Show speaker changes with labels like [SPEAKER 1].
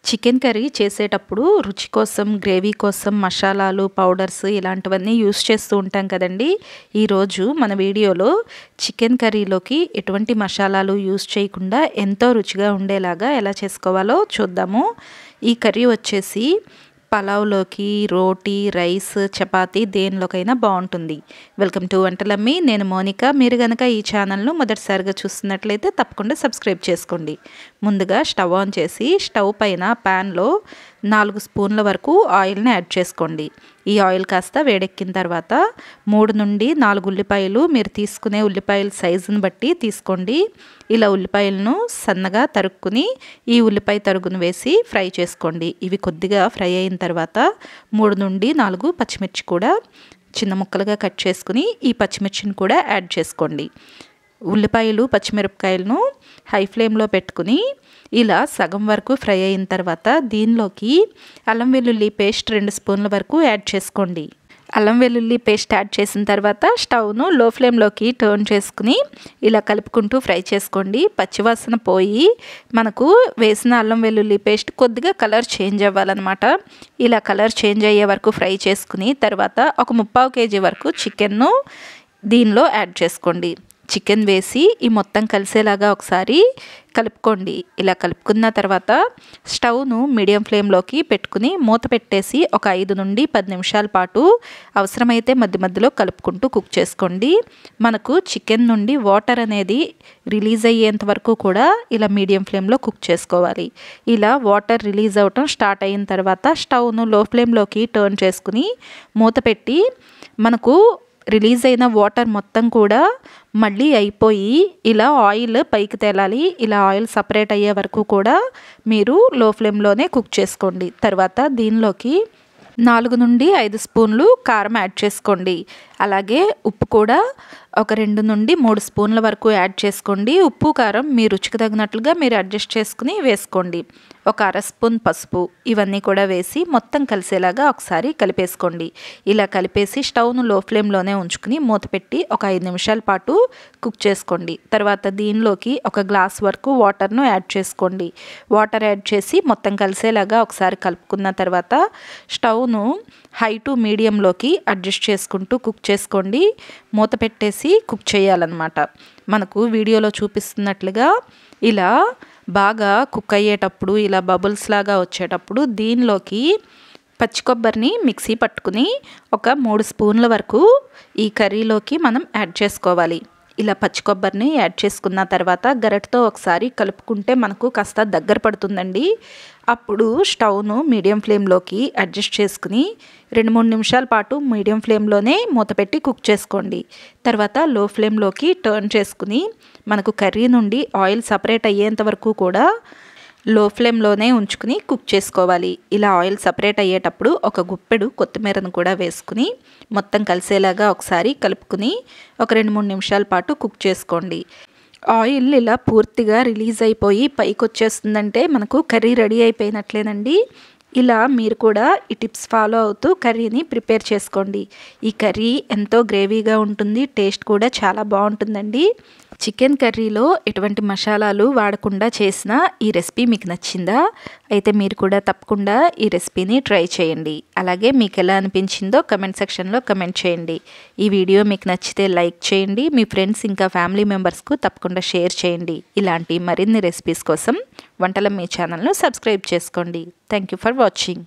[SPEAKER 1] Chicken curry చేసేటప్పుడు రుచి కోసం, గ్రేవీ కోసం మసాలాలు, పౌడర్స్ ఇలాంటివన్నీ యూస్ చేస్తూ ఉంటాం కదండి. ఈరోజు మన వీడియోలో చికెన్ కర్రీలోకి ఎటువంటి మసాలాలు యూస్ చేయకుండా ఎంతో రుచిగా ఉండేలాగా ఎలా చేసుకోవాలో చూద్దాము. ఈ కర్రీ వచ్చేసి పలావ్లోకి, రోటీ, రైస్, చపాతీ దేనిలోకైనా బాగుంటుంది. Welcome to Vantalammi. నేను మోనిక. మీరు కనుక ఈ ఛానల్ను మొదటిసారిగా చూస్తున్నట్లయితే తప్పకుండా సబ్స్క్రైబ్ చేసుకోండి. ముందుగా స్టవ్ ఆన్ చేసి స్టవ్ పైన ప్యాన్లో 4 స్పూన్ల వరకు ఆయిల్ని యాడ్ చేసుకోండి. ఈ ఆయిల్ కాస్త వేడెక్కిన తర్వాత 3 నుండి 4 ఉల్లిపాయలు, మీరు తీసుకునే ఉల్లిపాయల సైజుని బట్టి తీసుకోండి. ఇలా ఉల్లిపాయలను సన్నగా తరుక్కుని ఈ ఉల్లిపాయ తరుగును వేసి ఫ్రై చేసుకోండి. ఇవి కొద్దిగా ఫ్రై అయిన తర్వాత 3 నుండి 4 పచ్చిమిర్చి కూడా చిన్న ముక్కలుగా కట్ చేసుకుని ఈ పచ్చిమిర్చిని కూడా యాడ్ చేసుకోండి. ఉల్లిపాయలు, పచ్చిమిరపకాయలను హై ఫ్లేమ్లో పెట్టుకుని ఇలా సగం వరకు ఫ్రై అయిన తర్వాత దీనిలోకి అల్లం వెల్లుల్లి పేస్ట్ 2 స్పూన్ల వరకు యాడ్ చేసుకోండి. అల్లం వెల్లుల్లి పేస్ట్ యాడ్ చేసిన తర్వాత స్టవ్ను లో ఫ్లేమ్లోకి టర్న్ చేసుకుని ఇలా కలుపుకుంటూ ఫ్రై చేసుకోండి. పచ్చివాసన పోయి మనకు వేసిన అల్లం వెల్లుల్లి పేస్ట్ కొద్దిగా కలర్ చేంజ్ అవ్వాలన్నమాట. ఇలా కలర్ చేంజ్ అయ్యే వరకు ఫ్రై చేసుకుని తర్వాత ఒక 3/4 kg వరకు చికెన్ను దీనిలో యాడ్ చేసుకోండి. చికెన్ వేసి ఈ మొత్తం కలిసేలాగా ఒకసారి కలుపుకోండి. ఇలా కలుపుకున్న తర్వాత స్టవ్ను మీడియం ఫ్లేమ్లోకి పెట్టుకుని మూత పెట్టేసి ఒక 5 నుండి 10 నిమిషాల పాటు అవసరమైతే మధ్య మధ్యలో కలుపుకుంటూ కుక్ చేసుకోండి. మనకు చికెన్ నుండి వాటర్ అనేది రిలీజ్ అయ్యేంత వరకు కూడా ఇలా మీడియం ఫ్లేమ్లో కుక్ చేసుకోవాలి. ఇలా వాటర్ రిలీజ్ అవ్వటం స్టార్ట్ అయిన తర్వాత స్టవ్ను లో ఫ్లేమ్లోకి టర్న్ చేసుకుని మూత పెట్టి మనకు రిలీజ్ అయిన వాటర్ మొత్తం కూడా మళ్ళీ అయిపోయి ఇలా ఆయిల్ పైకి తేలాలి. ఇలా ఆయిల్ సపరేట్ అయ్యే వరకు కూడా మీరు లో ఫ్లేమ్లోనే కుక్ చేసుకోండి. తర్వాత దీనిలోకి 4 నుండి 5 స్పూన్లు కారం యాడ్ చేసుకోండి. అలాగే ఉప్పు కూడా ఒక 2 నుండి 3 స్పూన్ల వరకు యాడ్ చేసుకోండి. ఉప్పు, కారం మీ రుచికి తగినట్లుగా మీరు అడ్జస్ట్ చేసుకుని వేసుకోండి. ఒక 1/2 స్పూన్ పసుపు ఇవన్నీ కూడా వేసి మొత్తం కలిసేలాగా ఒకసారి కలిపేసుకోండి. ఇలా కలిపేసి స్టవ్ను లో ఫ్లేమ్లోనే ఉంచుకుని మూత పెట్టి ఒక 5 నిమిషాల పాటు కుక్ చేసుకోండి. తర్వాత దీనిలోకి ఒక గ్లాస్ వరకు వాటర్ను యాడ్ చేసుకోండి. వాటర్ యాడ్ చేసి మొత్తం కలిసేలాగా ఒకసారి కలుపుకున్న తర్వాత స్టవ్ను హై టు మీడియంలోకి అడ్జస్ట్ చేసుకుంటూ కుక్ చేసుకోండి. మూత పెట్టేసి కుక్ చేయాలన్నమాట. మనకు వీడియోలో చూపిస్తున్నట్లుగా ఇలా బాగా కుక్ అయ్యేటప్పుడు ఇలా బబుల్స్ లాగా వచ్చేటప్పుడు దీనిలోకి పచ్చి కొబ్బరిని మిక్సీ పట్టుకుని ఒక 3 స్పూన్ల వరకు ఈ కర్రీలోకి మనం యాడ్ చేసుకోవాలి. ఇలా పచ్చి కొబ్బరిని యాడ్ చేసుకున్న తర్వాత గరిటెతో ఒకసారి కలుపుకుంటే మనకు కాస్త దగ్గర పడుతుందండి. అప్పుడు స్టవ్ను మీడియం ఫ్లేమ్లోకి అడ్జస్ట్ చేసుకుని 2-3 నిమిషాల పాటు మీడియం ఫ్లేమ్లోనే మూత పెట్టి కుక్ చేసుకోండి. తర్వాత లో ఫ్లేమ్లోకి టర్న్ చేసుకుని మనకు కర్రీ నుండి ఆయిల్ సపరేట్ అయ్యేంత వరకు కూడా లో ఫ్లేమ్లోనే ఉంచుకుని కుక్ చేసుకోవాలి. ఇలా ఆయిల్ సపరేట్ అయ్యేటప్పుడు ఒక గుప్పెడు కొత్తిమీరను కూడా వేసుకుని మొత్తం కలిసేలాగా ఒకసారి కలుపుకుని ఒక 2-3 నిమిషాల పాటు కుక్ చేసుకోండి. ఆయిల్ ఇలా పూర్తిగా రిలీజ్ అయిపోయి పైకి వచ్చేస్తుందంటే మనకు కర్రీ రెడీ అయిపోయినట్లేనండి. ఇలా మీరు కూడా ఈ టిప్స్ ఫాలో అవుతూ కర్రీని ప్రిపేర్ చేసుకోండి. ఈ కర్రీ ఎంతో గ్రేవీగా ఉంటుంది, టేస్ట్ కూడా చాలా బాగుంటుందండి. చికెన్ కర్రీలో ఎటువంటి మసాలాలు వాడకుండా చేసిన ఈ రెసిపీ మీకు నచ్చిందా? అయితే మీరు కూడా తప్పకుండా ఈ రెసిపీని ట్రై చేయండి. అలాగే మీకు ఎలా అనిపించిందో కమెంట్ సెక్షన్లో కమెంట్ చేయండి. ఈ వీడియో మీకు నచ్చితే లైక్ చేయండి. మీ ఫ్రెండ్స్ ఇంకా ఫ్యామిలీ మెంబర్స్కు తప్పకుండా షేర్ చేయండి. ఇలాంటి మరిన్ని రెసిపీస్ కోసం వంటలమ్మి ఛానల్ను సబ్స్క్రైబ్ చేసుకోండి. Thank you for watching.